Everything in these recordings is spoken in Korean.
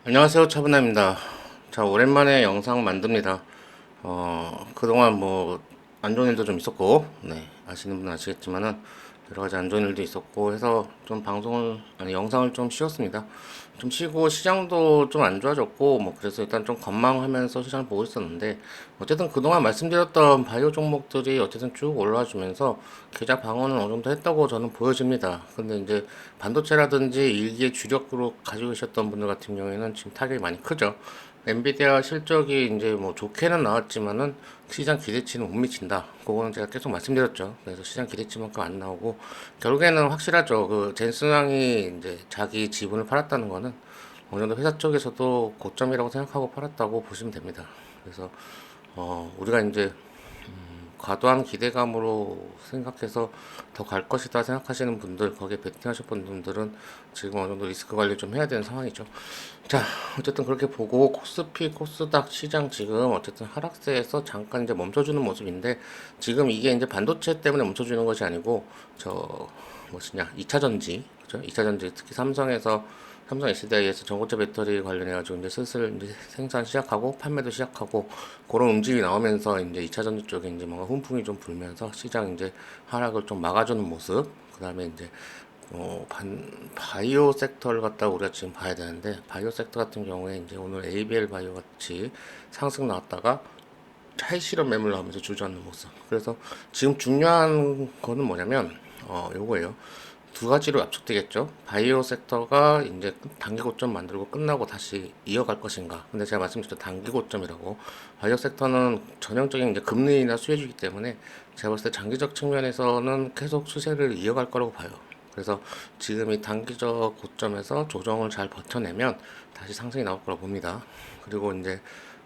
안녕하세요, 차분남입니다. 자, 오랜만에 영상 만듭니다. 그동안 뭐, 안 좋은 일도 좀 있었고, 네, 아시는 분은 아시겠지만은, 여러 가지 안 좋은 일도 있었고 해서 좀 영상을 좀 쉬었습니다. 좀 쉬고 시장도 좀 안 좋아졌고, 뭐, 그래서 일단 좀 관망하면서 시장을 보고 있었는데, 어쨌든 그동안 말씀드렸던 바이오 종목들이 어쨌든 쭉 올라와주면서 계좌 방어는 어느 정도 했다고 저는 보여집니다. 근데 이제 반도체라든지 일기의 주력으로 가지고 계셨던 분들 같은 경우에는 지금 타격이 많이 크죠. 엔비디아 실적이 이제 뭐 좋게는 나왔지만은 시장 기대치는 못 미친다. 그거는 제가 계속 말씀드렸죠. 그래서 시장 기대치만큼 안 나오고 결국에는 확실하죠. 그 젠슨왕이 이제 자기 지분을 팔았다는 거는 어느 정도 회사 쪽에서도 고점이라고 생각하고 팔았다고 보시면 됩니다. 그래서 우리가 이제 과도한 기대감으로 생각해서 더 갈 것이다 생각하시는 분들, 거기에 베팅하셨던 분들은 지금 어느 정도 리스크 관리 좀 해야 되는 상황이죠. 자, 어쨌든 그렇게 보고 코스피, 코스닥 시장 지금 어쨌든 하락세에서 잠깐 이제 멈춰주는 모습인데 지금 이게 이제 반도체 때문에 멈춰주는 것이 아니고 저 무엇이냐 2차 전지, 그죠? 2차 전지 특히 삼성 SDI에서 전고체 배터리 관련해가지고 이제 슬슬 이제 생산 시작하고 판매도 시작하고 그런 움직임이 나오면서 이제 2차 전지 쪽에 이제 뭔가 훈풍이 좀 불면서 시장 이제 하락을 좀 막아주는 모습. 그 다음에 이제 바이오 섹터를 갖다 우리가 지금 봐야 되는데 바이오 섹터 같은 경우에 이제 오늘 ABL 바이오 같이 상승 나왔다가 차익 실현 매물 나오면서 주저앉는 모습. 그래서 지금 중요한 거는 뭐냐면 요거예요. 두 가지로 압축되겠죠. 바이오 섹터가 이제 단기 고점 만들고 끝나고 다시 이어갈 것인가. 근데 제가 말씀드렸죠. 단기 고점이라고. 바이오 섹터는 전형적인 이제 금리나 수혜주기 때문에 제가 봤을 때 장기적 측면에서는 계속 추세를 이어갈 거라고 봐요. 그래서 지금 이 단기적 고점에서 조정을 잘 버텨내면 다시 상승이 나올 거라고 봅니다. 그리고 이제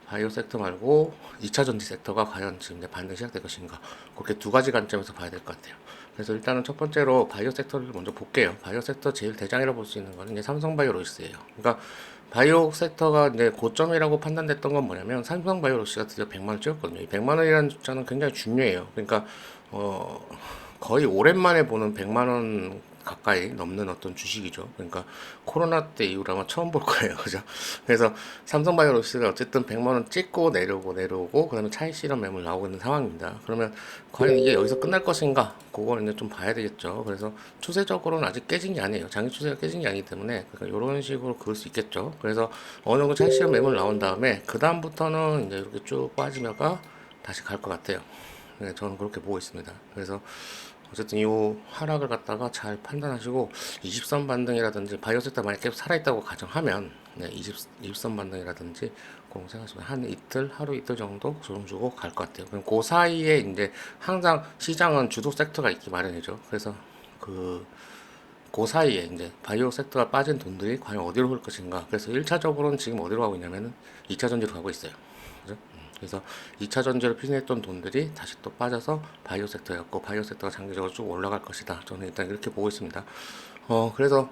바이오 섹터 말고 2차 전지 섹터가 과연 지금 이제 반등이 시작될 것인가. 그렇게 두 가지 관점에서 봐야 될 것 같아요. 그래서 일단은 첫 번째로 바이오 섹터를 먼저 볼게요. 바이오 sek터 제일 대장이라고 볼 수 있는 거는 이제 삼성바이오로직스예요. 그러니까 바이오 섹터가 이제 고점이라고 판단됐던 건 뭐냐면 삼성바이오로직스가 드디어 100만 원 찍었거든요. 이 100만 원이라는 숫자는 굉장히 중요해요. 그러니까 어 거의 오랜만에 보는 100만 원 가까이 넘는 어떤 주식이죠. 그러니까 코로나 때 이후로 아마 처음 볼 거예요. 그죠? 그래서 삼성바이오로직스가 어쨌든 100만 원 찍고 내려오고 그다음에 차익 실현 매물 나오고 있는 상황입니다. 그러면 과연 이게 여기서 끝날 것인가? 그걸 이제 좀 봐야 되겠죠. 그래서 추세적으로는 아직 깨진 게 아니에요. 장기 추세가 깨진 게 아니기 때문에 그러니까 이런 식으로 그을 수 있겠죠. 그래서 어느 정도 차익 실현 매물 나온 다음에 그 다음부터는 이제 이렇게 쭉 빠지다가 다시 갈 것 같아요. 네, 저는 그렇게 보고 있습니다. 그래서 어쨌든 이 하락을 갖다가 잘 판단하시고 20선 반등이라든지 바이오 섹터 만약 계속 살아있다고 가정하면 네, 20선 반등이라든지 그런 생각하시면 한 이틀 하루 이틀 정도 조정 주고 갈 것 같아요. 그럼 그 사이에 이제 항상 시장은 주도 섹터가 있기 마련이죠. 그래서 그 사이에 이제 바이오 섹터가 빠진 돈들이 과연 어디로 흘 것인가. 그래서 1차적으로는 지금 어디로 가고 있냐면은 2차 전지로 가고 있어요. 그죠? 그래서 2차 전지를 피신했던 돈들이 다시 또 빠져서 바이오 섹터였고 바이오 섹터가 장기적으로 쭉 올라갈 것이다. 저는 일단 이렇게 보고 있습니다. 그래서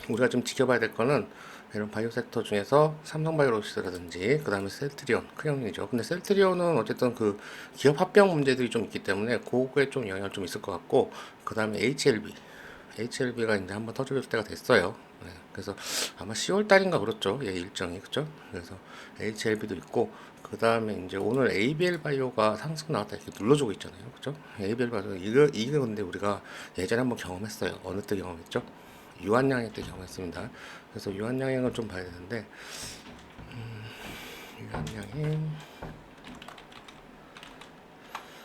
우리가 좀 지켜봐야 될 거는 이런 바이오 섹터 중에서 삼성바이오로직스라든지 그다음에 셀트리온 큰 형님이죠. 근데 셀트리온은 어쨌든 그 기업 합병 문제들이 좀 있기 때문에 그거에 좀 영향을 좀 있을 것 같고 그다음에 HLB가 이제 한번 터질 때가 됐어요. 네, 그래서 아마 10월 달인가 그렇죠. 예, 일정이 그죠. 그래서 HLB도 있고 그 다음에 이제 오늘 ABL 바이오가 상승 나왔다 이렇게 눌러주고 있잖아요. 그죠? ABL 바이오 이거 근데 우리가 예전에 한번 경험했어요. 어느 때 경험했죠? 유한양행 때 경험했습니다. 그래서 유한양행을 좀 봐야 되는데 유한양행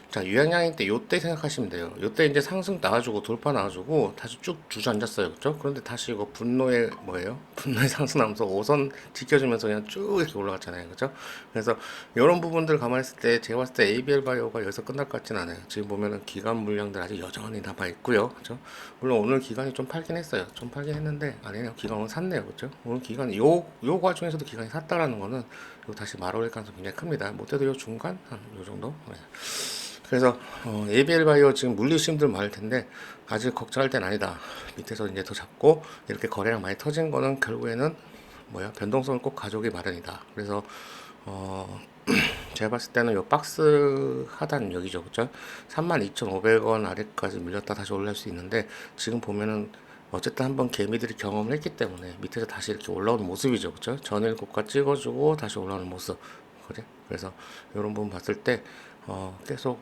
자, 유양양일 때 요때 생각하시면 돼요. 요때 이제 상승 나와주고 돌파 나와주고 다시 쭉 주저앉았어요. 그죠? 그런데 다시 이거 분노의 뭐예요? 분노의 상승 나면서 5선 지켜주면서 그냥 쭉 이렇게 올라갔잖아요. 그죠? 그래서 이런 부분들 감안했을 때 제가 봤을 때 ABL 바이오가 여기서 끝날 것 같진 않아요. 지금 보면은 기간 물량들 아직 여전히 남아 있고요. 그죠? 물론 오늘 기간이 좀 팔긴 했어요. 좀 팔긴 했는데 아니네요. 기간 오늘 샀네요. 그죠? 오늘 기간 요 과정에서도 기간이 샀다라는 거는 요 다시 말올릴 가능성이 굉장히 큽니다. 못해도 요 중간 한 요 정도. 네. 그래서 ABL 바이오 지금 물리시는 분들 많을 텐데 아직 걱정할 땐 아니다. 밑에서 이제 더 잡고 이렇게 거래량 많이 터진 거는 결국에는 뭐야 변동성을 꼭 가져오기 마련이다. 그래서 어 제가 봤을 때는 요 박스 하단 여기죠, 그죠? 32,500원 아래까지 밀렸다 다시 올라올 수 있는데 지금 보면은 어쨌든 한번 개미들이 경험을 했기 때문에 밑에서 다시 이렇게 올라오는 모습이죠. 그죠? 전일 고가 찍어주고 다시 올라오는 모습. 그래? 그래서 이런 부분 봤을 때 계속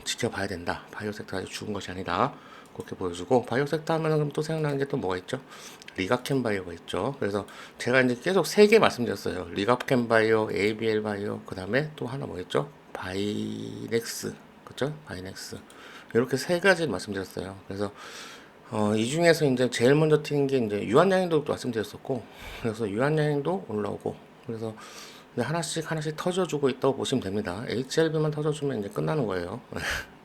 지켜봐야 된다. 바이오 섹터 아직 죽은 것이 아니다. 그렇게 보여주고, 바이오 섹터 하면은 그럼 또 생각나는 게 또 뭐가 있죠? 리가켄 바이오가 있죠. 그래서 제가 이제 계속 세 개 말씀드렸어요. 리가켄 바이오, ABL 바이오, 그 다음에 또 하나 뭐였죠? 바이넥스. 그죠? 바이넥스. 이렇게 세 가지 말씀드렸어요. 그래서 이 중에서 이제 제일 먼저 튀는 게 이제 유한양행도 말씀드렸었고, 그래서 유한양행도 올라오고, 그래서 이제 하나씩 하나씩 터져주고 있다고 보시면 됩니다. HLB만 터져주면 이제 끝나는 거예요.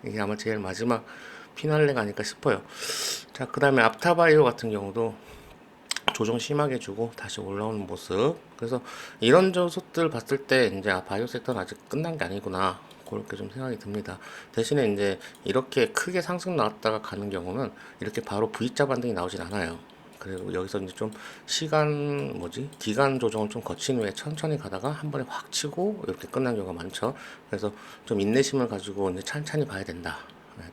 이게 아마 제일 마지막 피날레가 아닐까 싶어요. 자, 그 다음에 앞타바이오 같은 경우도 조정 심하게 주고 다시 올라오는 모습. 그래서 이런 조석들 봤을 때 이제 바이오 섹터는 아직 끝난 게 아니구나. 그렇게 좀 생각이 듭니다. 대신에 이제 이렇게 크게 상승 나왔다가 가는 경우는 이렇게 바로 V자 반등이 나오진 않아요. 그리고 여기서 이제 좀 기간 조정을 좀 거친 후에 천천히 가다가 한 번에 확 치고 이렇게 끝난 경우가 많죠. 그래서 좀 인내심을 가지고 이제 찬찬히 봐야 된다.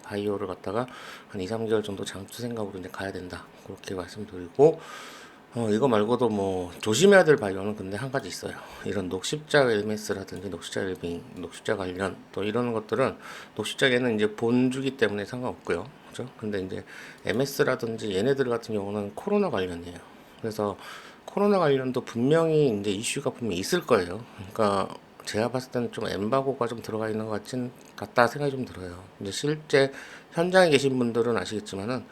바이오를 갖다가 한 2, 3개월 정도 장투 생각으로 이제 가야 된다. 그렇게 말씀드리고, 이거 말고도 뭐 조심해야 될 바이오는 근데 한 가지 있어요. 이런 녹십자 LMS라든지 녹십자 웰빙, 녹십자 관련 또 이런 것들은 녹십자에는 이제 본주기 때문에 상관없고요. 그죠? 근데 이제 MS라든지 얘네들 같은 경우는 코로나 관련이에요. 그래서 코로나 관련도 분명히 이제 이슈가 분명히 있을 거예요. 그러니까 제가 봤을 때는 좀 엠바고가 좀 들어가 있는 것 같다 생각이 좀 들어요. 이제 실제 현장에 계신 분들은 아시겠지만은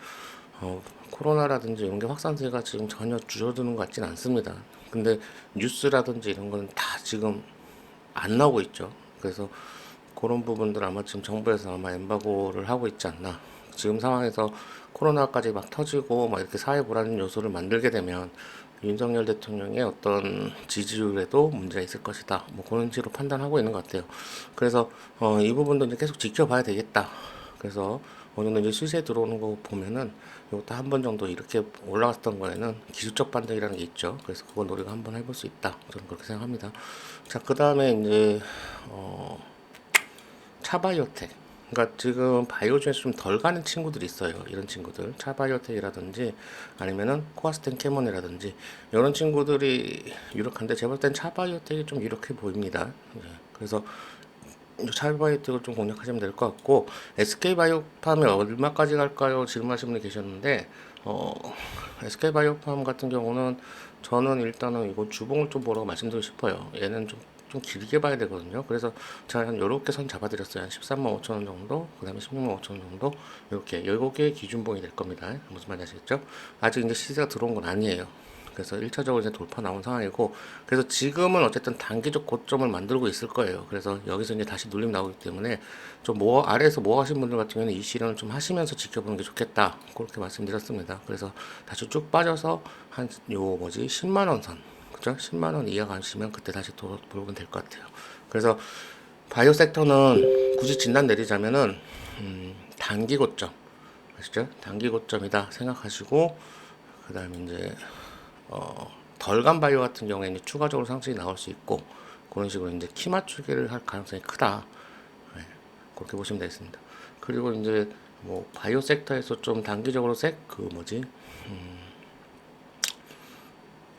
코로나라든지 이런 게 확산세가 지금 전혀 줄어드는 것 같진 않습니다. 근데 뉴스라든지 이런 거는 다 지금 안 나오고 있죠. 그래서 그런 부분들 아마 지금 정부에서 아마 엠바고를 하고 있지 않나. 지금 상황에서 코로나까지 막 터지고 막 이렇게 사회 불안 요소를 만들게 되면 윤석열 대통령의 어떤 지지율에도 문제가 있을 것이다. 뭐 그런 식으로 판단하고 있는 것 같아요. 그래서 이 부분도 이제 계속 지켜봐야 되겠다. 그래서 어느 정도 이제 시세 들어오는 거 보면은 이것도 한 번 정도 이렇게 올라갔던 거에는 기술적 반등이라는 게 있죠. 그래서 그건 우리가 한번 해볼 수 있다. 저는 그렇게 생각합니다. 자, 그 다음에 이제 차바이오텍. 그러니까 지금 바이오 중에서 좀 덜 가는 친구들이 있어요. 이런 친구들. 차바이오텍이라든지 아니면은 코아스텐 캐몬이라든지 이런 친구들이 유력한데 제가 볼 땐 차바이오텍이 좀 유력해 보입니다. 그래서 차바이오텍을 좀 공략하시면 될 것 같고, SK바이오팜이 얼마까지 갈까요? 질문하시는 분이 계셨는데 SK바이오팜 같은 경우는 저는 일단은 이거 주봉을 좀 보라고 말씀드리고 싶어요. 얘는 좀 길게 봐야 되거든요. 그래서 제가 한 요렇게 선 잡아드렸어요. 한 13만 5천 원 정도, 그 다음에 16만 5천 원 정도, 요게 기준봉이 될 겁니다. 무슨 말인지 아시겠죠? 아직 이제 시세가 들어온 건 아니에요. 그래서 1차적으로 이제 돌파 나온 상황이고, 그래서 지금은 어쨌든 단기적 고점을 만들고 있을 거예요. 그래서 여기서 이제 다시 눌림 나오기 때문에 좀 아래에서 하신 분들 같은 경우는 이 실현을 좀 하시면서 지켜보는 게 좋겠다. 그렇게 말씀드렸습니다. 그래서 다시 쭉 빠져서 한 10만 원 선. 그죠? 10만 원 이하 가시면 그때 다시 돌아보면 될 것 같아요. 그래서 바이오 섹터는 굳이 진단 내리자면은 단기 고점 아시죠? 단기 고점이다 생각하시고, 그 다음에 이제 덜간 바이오 같은 경우에 이제 추가적으로 상승이 나올 수 있고, 그런 식으로 이제 키 맞추기를 할 가능성이 크다. 네, 그렇게 보시면 되겠습니다. 그리고 이제 뭐 바이오 섹터에서 좀 단기적으로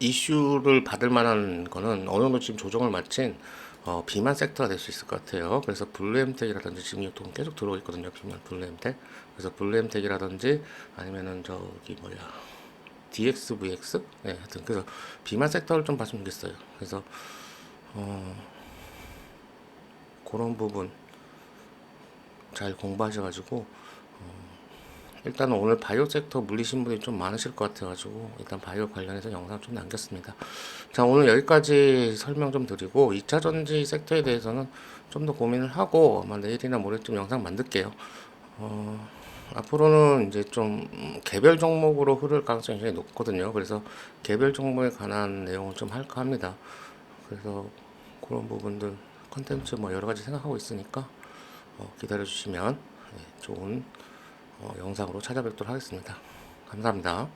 이슈를 받을 만한 거는 어느 정도 지금 조정을 마친 비만 섹터가 될 수 있을 것 같아요. 그래서 블루엠텍이라든지 지금 유통 계속 들어오고 있거든요. 비만 블루엠텍. 그래서 블루엠텍이라든지 아니면은 DXVX? 네, 하여튼 그래서 비만 섹터를 좀 봤으면 좋겠어요. 그래서 그런 부분 잘 공부하셔가지고 일단은 오늘 바이오 섹터 물리신 분이 좀 많으실 것 같아가지고 일단 바이오 관련해서 영상 좀 남겼습니다. 자, 오늘 여기까지 설명 좀 드리고 2차 전지 섹터에 대해서는 좀 더 고민을 하고 아마 내일이나 모레쯤 영상 만들게요. 앞으로는 이제 좀 개별 종목으로 흐를 가능성이 굉장히 높거든요. 그래서 개별 종목에 관한 내용을 좀 할까 합니다. 그래서 그런 부분들 컨텐츠 뭐 여러 가지 생각하고 있으니까 기다려 주시면 좋은 영상으로 찾아뵙도록 하겠습니다. 감사합니다.